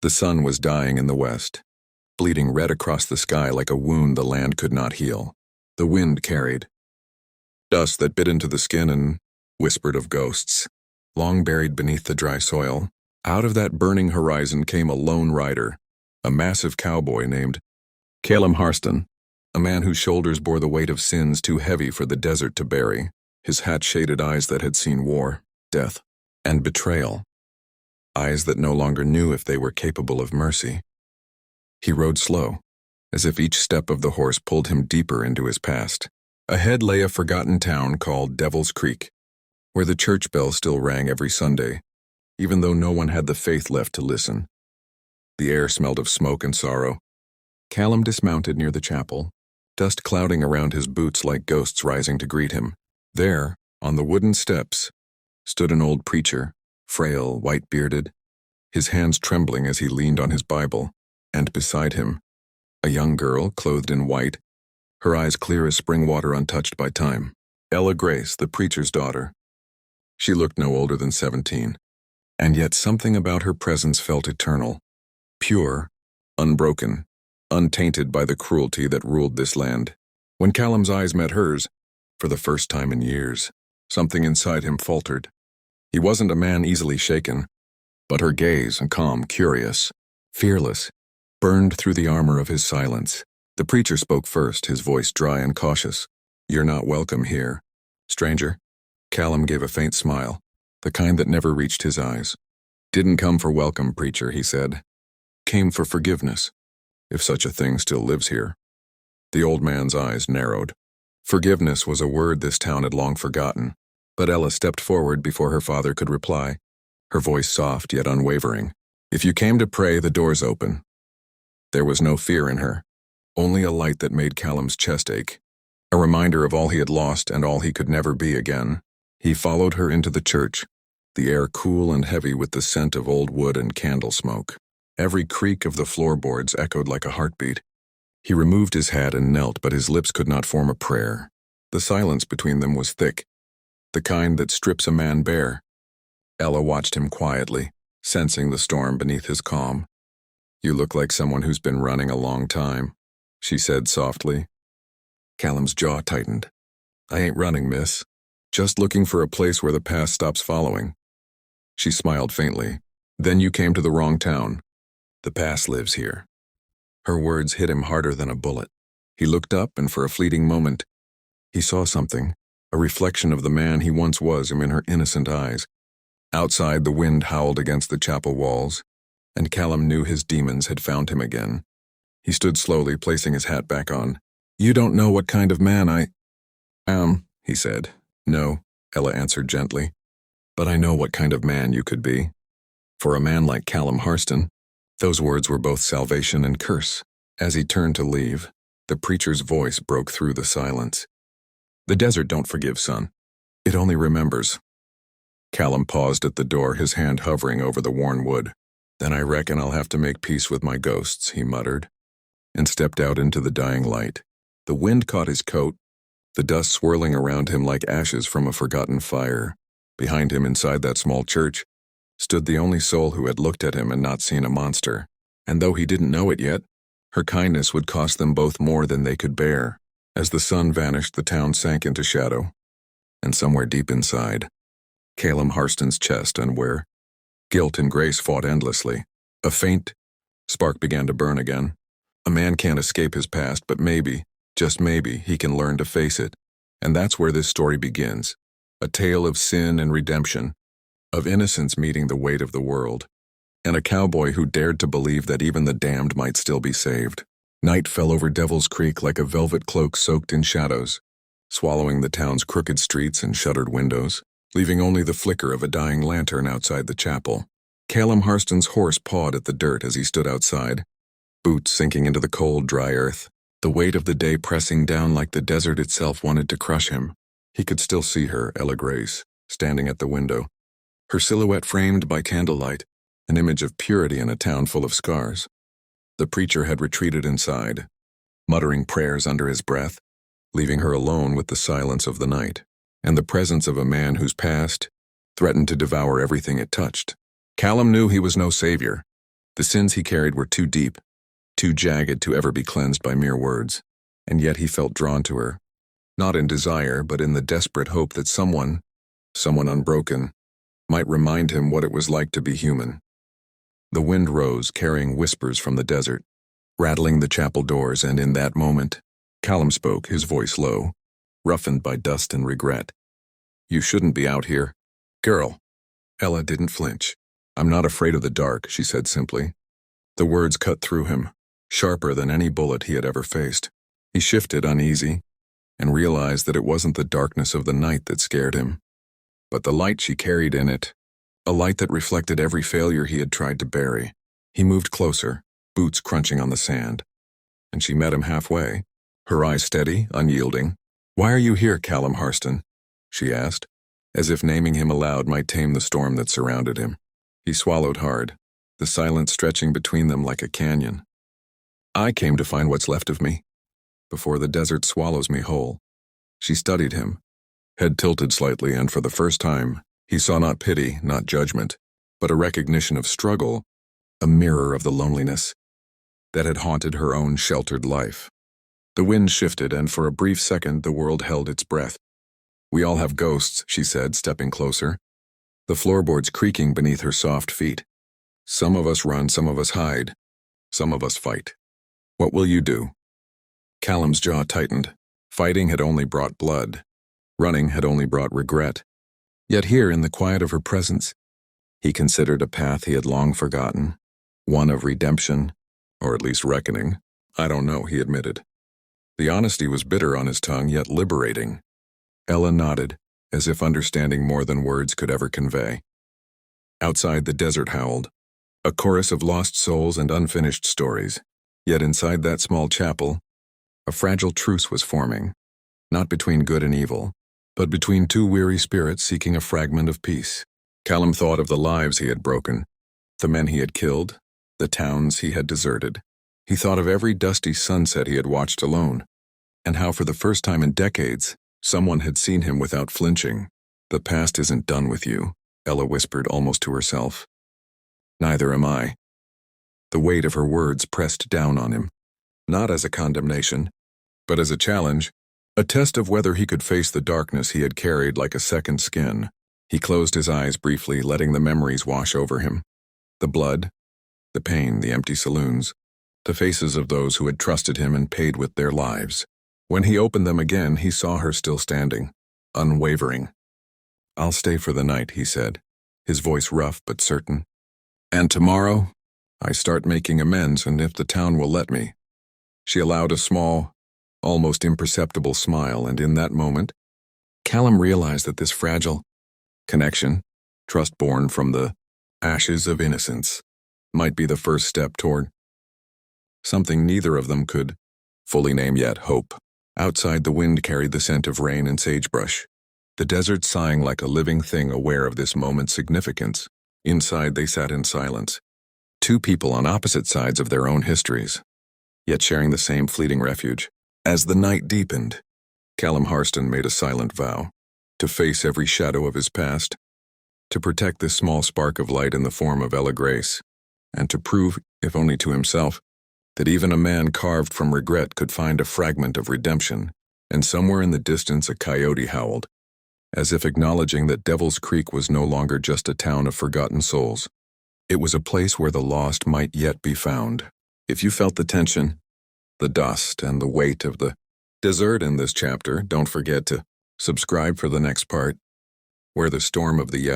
The sun was dying in the west, bleeding red across the sky like a wound the land could not heal. The wind carried dust that bit into the skin and whispered of ghosts, long buried beneath the dry soil. Out of that burning horizon came a lone rider, a massive cowboy named Calem Harston, a man whose shoulders bore the weight of sins too heavy for the desert to bury, his hat-shaded eyes that had seen war, death, and betrayal, eyes that no longer knew if they were capable of mercy. He rode slow, as if each step of the horse pulled him deeper into his past. Ahead lay a forgotten town called Devil's Creek, where the church bell still rang every Sunday, even though no one had the faith left to listen. The air smelled of smoke and sorrow. Calem dismounted near the chapel, dust clouding around his boots like ghosts rising to greet him. There, on the wooden steps, stood an old preacher, frail, white-bearded, his hands trembling as he leaned on his Bible, and beside him, a young girl clothed in white, her eyes clear as spring water untouched by time. Ella Grace, the preacher's daughter. She looked no older than 17, and yet something about her presence felt eternal, pure, unbroken, untainted by the cruelty that ruled this land. When Calem's eyes met hers, for the first time in years, something inside him faltered. He wasn't a man easily shaken, but her gaze, calm, curious, fearless, burned through the armor of his silence. The preacher spoke first, his voice dry and cautious. "You're not welcome here, stranger." Calem gave a faint smile, the kind that never reached his eyes. "Didn't come for welcome, preacher," he said. "Came for forgiveness, if such a thing still lives here." The old man's eyes narrowed. Forgiveness was a word this town had long forgotten, but Ella stepped forward before her father could reply, her voice soft yet unwavering. "If you came to pray, the door's open." There was no fear in her, only a light that made Calem's chest ache, a reminder of all he had lost and all he could never be again. He followed her into the church, the air cool and heavy with the scent of old wood and candle smoke. Every creak of the floorboards echoed like a heartbeat. He removed his hat and knelt, but his lips could not form a prayer. The silence between them was thick, the kind that strips a man bare. Ella watched him quietly, sensing the storm beneath his calm. "You look like someone who's been running a long time," she said softly. Calem's jaw tightened. "I ain't running, miss. Just looking for a place where the past stops following." She smiled faintly. "Then you came to the wrong town. The past lives here." Her words hit him harder than a bullet. He looked up, and for a fleeting moment, he saw something, a reflection of the man he once was in her innocent eyes. Outside, the wind howled against the chapel walls, and Calem knew his demons had found him again. He stood slowly, placing his hat back on. "You don't know what kind of man I am," he said. "No," Ella answered gently, "but I know what kind of man you could be." For a man like Calem Harston, those words were both salvation and curse. As he turned to leave, the preacher's voice broke through the silence. "The desert don't forgive, son. It only remembers." Calem paused at the door, his hand hovering over the worn wood. "Then I reckon I'll have to make peace with my ghosts," he muttered, and stepped out into the dying light. The wind caught his coat, the dust swirling around him like ashes from a forgotten fire. Behind him, inside that small church, stood the only soul who had looked at him and not seen a monster. And though he didn't know it yet, her kindness would cost them both more than they could bear. As the sun vanished, the town sank into shadow, and somewhere deep inside, Calem Harston's chest, and where guilt and grace fought endlessly, a faint spark began to burn again. A man can't escape his past, but maybe, just maybe, he can learn to face it. And that's where this story begins. A tale of sin and redemption, of innocence meeting the weight of the world, and a cowboy who dared to believe that even the damned might still be saved. Night fell over Devil's Creek like a velvet cloak soaked in shadows, swallowing the town's crooked streets and shuttered windows, leaving only the flicker of a dying lantern outside the chapel. Calem Harston's horse pawed at the dirt as he stood outside, boots sinking into the cold, dry earth, the weight of the day pressing down like the desert itself wanted to crush him. He could still see her, Ella Grace, standing at the window, her silhouette framed by candlelight, an image of purity in a town full of scars. The preacher had retreated inside, muttering prayers under his breath, leaving her alone with the silence of the night, and the presence of a man whose past threatened to devour everything it touched. Calem knew he was no savior, The sins he carried were too deep, too jagged to ever be cleansed by mere words, and yet he felt drawn to her, not in desire, but in the desperate hope that someone unbroken, might remind him what it was like to be human. The wind rose, carrying whispers from the desert, rattling the chapel doors, and in that moment, Calem spoke, his voice low, roughened by dust and regret. "You shouldn't be out here, girl." Ella didn't flinch. "I'm not afraid of the dark," she said simply. The words cut through him, sharper than any bullet he had ever faced. He shifted, uneasy, and realized that it wasn't the darkness of the night that scared him, but the light she carried in it, a light that reflected every failure he had tried to bury. He moved closer, boots crunching on the sand, and she met him halfway, her eyes steady, unyielding. "Why are you here, Calem Harston?" she asked, as if naming him aloud might tame the storm that surrounded him. He swallowed hard, the silence stretching between them like a canyon. "I came to find what's left of me, before the desert swallows me whole." She studied him, head tilted slightly, and for the first time, he saw not pity, not judgment, but a recognition of struggle, a mirror of the loneliness that had haunted her own sheltered life. The wind shifted, and for a brief second the world held its breath. "We all have ghosts," she said, stepping closer, the floorboards creaking beneath her soft feet. "Some of us run, some of us hide, some of us fight. What will you do?" Calem's jaw tightened. Fighting had only brought blood. Running had only brought regret. Yet here, in the quiet of her presence, he considered a path he had long forgotten, one of redemption, or at least reckoning. "I don't know," he admitted. The honesty was bitter on his tongue, yet liberating. Ella nodded, as if understanding more than words could ever convey. Outside, the desert howled, a chorus of lost souls and unfinished stories. Yet inside that small chapel, a fragile truce was forming, not between good and evil, but between two weary spirits seeking a fragment of peace. Calem thought of the lives he had broken, the men he had killed, the towns he had deserted. He thought of every dusty sunset he had watched alone, and how for the first time in decades, someone had seen him without flinching. "The past isn't done with you," Ella whispered almost to herself. "Neither am I." The weight of her words pressed down on him, not as a condemnation, but as a challenge, a test of whether he could face the darkness he had carried like a second skin. He closed his eyes briefly, letting the memories wash over him. The blood, the pain, the empty saloons, the faces of those who had trusted him and paid with their lives. When he opened them again, he saw her still standing, unwavering. "I'll stay for the night," he said, his voice rough but certain. "And tomorrow, I start making amends, and if the town will let me." She allowed a small, almost imperceptible smile, and in that moment, Calem realized that this fragile connection, trust born from the ashes of innocence, might be the first step toward something neither of them could fully name yet: hope. Outside, the wind carried the scent of rain and sagebrush, the desert sighing like a living thing aware of this moment's significance. Inside, they sat in silence, two people on opposite sides of their own histories, yet sharing the same fleeting refuge. As the night deepened, Calem Harston made a silent vow to face every shadow of his past, to protect this small spark of light in the form of Ella Grace, and to prove, if only to himself, that even a man carved from regret could find a fragment of redemption. And somewhere in the distance a coyote howled, as if acknowledging that Devil's Creek was no longer just a town of forgotten souls. It was a place where the lost might yet be found. If you felt the tension, the dust, and the weight of the desert in this chapter, don't forget to subscribe for the next part, where the storm of the